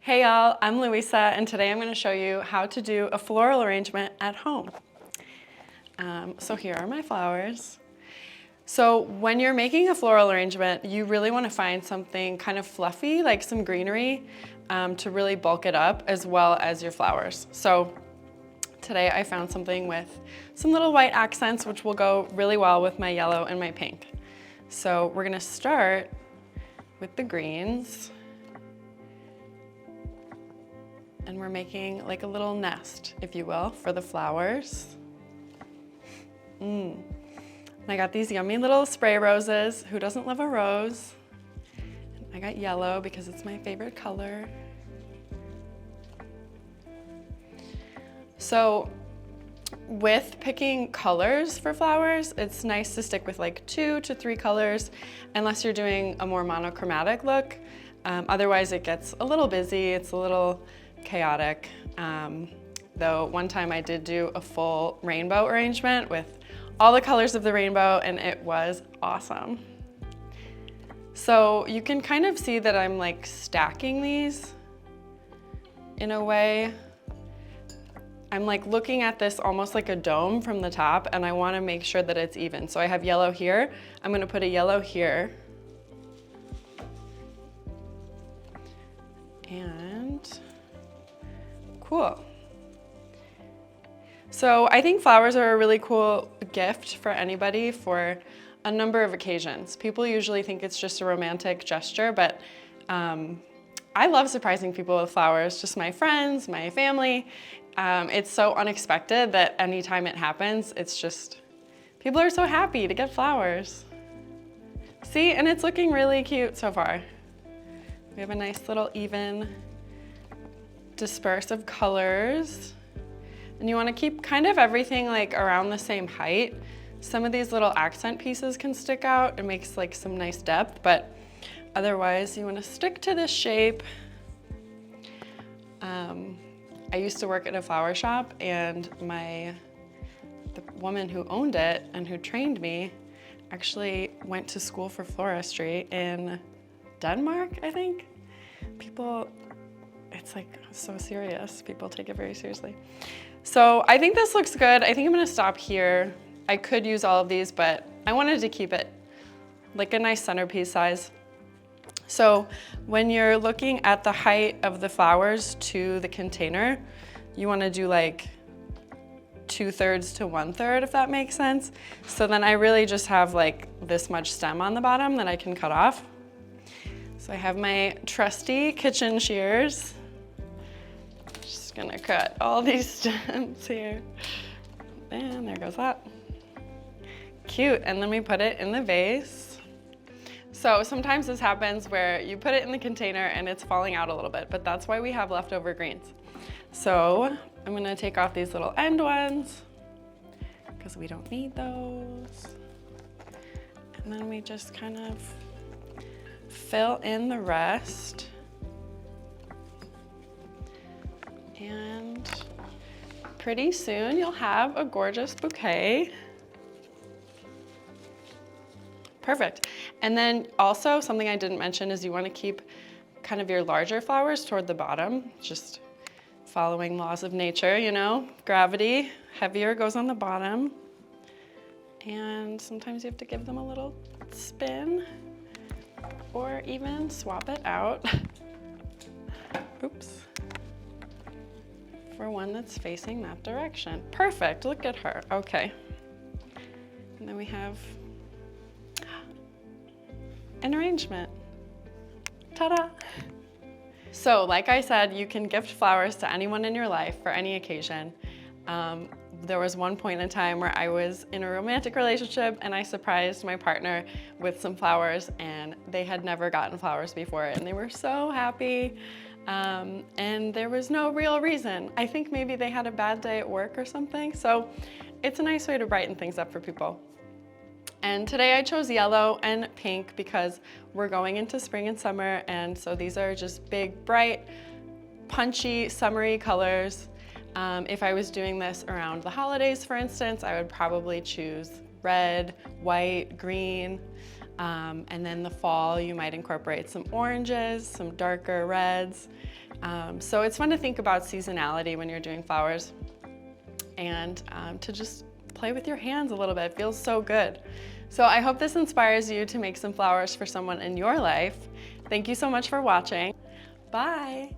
Hey y'all, I'm Louisa, and today I'm going to show you how to do a floral arrangement at home. So here are my flowers. So when you're making a floral arrangement, you really want to find something kind of fluffy, like some greenery, to really bulk it up, as well as your flowers. So today I found something with some little white accents, which will go really well with my yellow and my pink. So we're going to start with the greens. And we're making like a little nest, if you will, for the flowers. I got these yummy little spray roses. Who doesn't love a rose? I got yellow because it's my favorite color. So with picking colors for flowers, it's nice to stick with like 2 to 3 colors, unless you're doing a more monochromatic look. Otherwise it gets a little busy, it's a little chaotic. Though one time I did do a full rainbow arrangement with all the colors of the rainbow, and it was awesome. So you can kind of see that I'm like stacking these in a way. I'm like looking at this almost like a dome from the top, and I want to make sure that it's even. So I have yellow here. I'm going to put a yellow here. And cool. So I think flowers are a really cool gift for anybody for a number of occasions. People usually think it's just a romantic gesture, but I love surprising people with flowers, just my friends, my family. It's so unexpected that anytime it happens, it's just, people are so happy to get flowers. See, and it's looking really cute so far. We have a nice little even disperse of colors. And you want to keep kind of everything like around the same height. Some of these little accent pieces can stick out. It makes like some nice depth, but otherwise you want to stick to this shape. I used to work at a flower shop, and the woman who owned it and who trained me actually went to school for floristry in Denmark, I think. It's like so serious. People take it very seriously. So I think this looks good. I think I'm gonna stop here. I could use all of these, but I wanted to keep it like a nice centerpiece size. So when you're looking at the height of the flowers to the container, you wanna do like 2/3 to 1/3, if that makes sense. So then I really just have like this much stem on the bottom that I can cut off. So I have my trusty kitchen shears. Just gonna cut all these stems here. And there goes that. Cute, and then we put it in the vase. So sometimes this happens where you put it in the container and it's falling out a little bit, but that's why we have leftover greens. So I'm gonna take off these little end ones because we don't need those. And then we just kind of fill in the rest. And pretty soon you'll have a gorgeous bouquet. Perfect. And then also something I didn't mention is you want to keep kind of your larger flowers toward the bottom, just following laws of nature, you know, gravity, heavier goes on the bottom. And sometimes you have to give them a little spin or even swap it out. Oops. For one that's facing that direction. Perfect, look at her, okay. And then we have an arrangement. Ta-da! So like I said, you can gift flowers to anyone in your life for any occasion. There was one point in time where I was in a romantic relationship and I surprised my partner with some flowers, and they had never gotten flowers before, and they were so happy. And there was no real reason. I think maybe they had a bad day at work or something. So it's a nice way to brighten things up for people. And today I chose yellow and pink because we're going into spring and summer, and so these are just big, bright, punchy, summery colors. If I was doing this around the holidays, for instance, I would probably choose red, white, green. And then the fall, you might incorporate some oranges, some darker reds. So it's fun to think about seasonality when you're doing flowers, and to just play with your hands a little bit. It feels so good. So I hope this inspires you to make some flowers for someone in your life. Thank you so much for watching. Bye.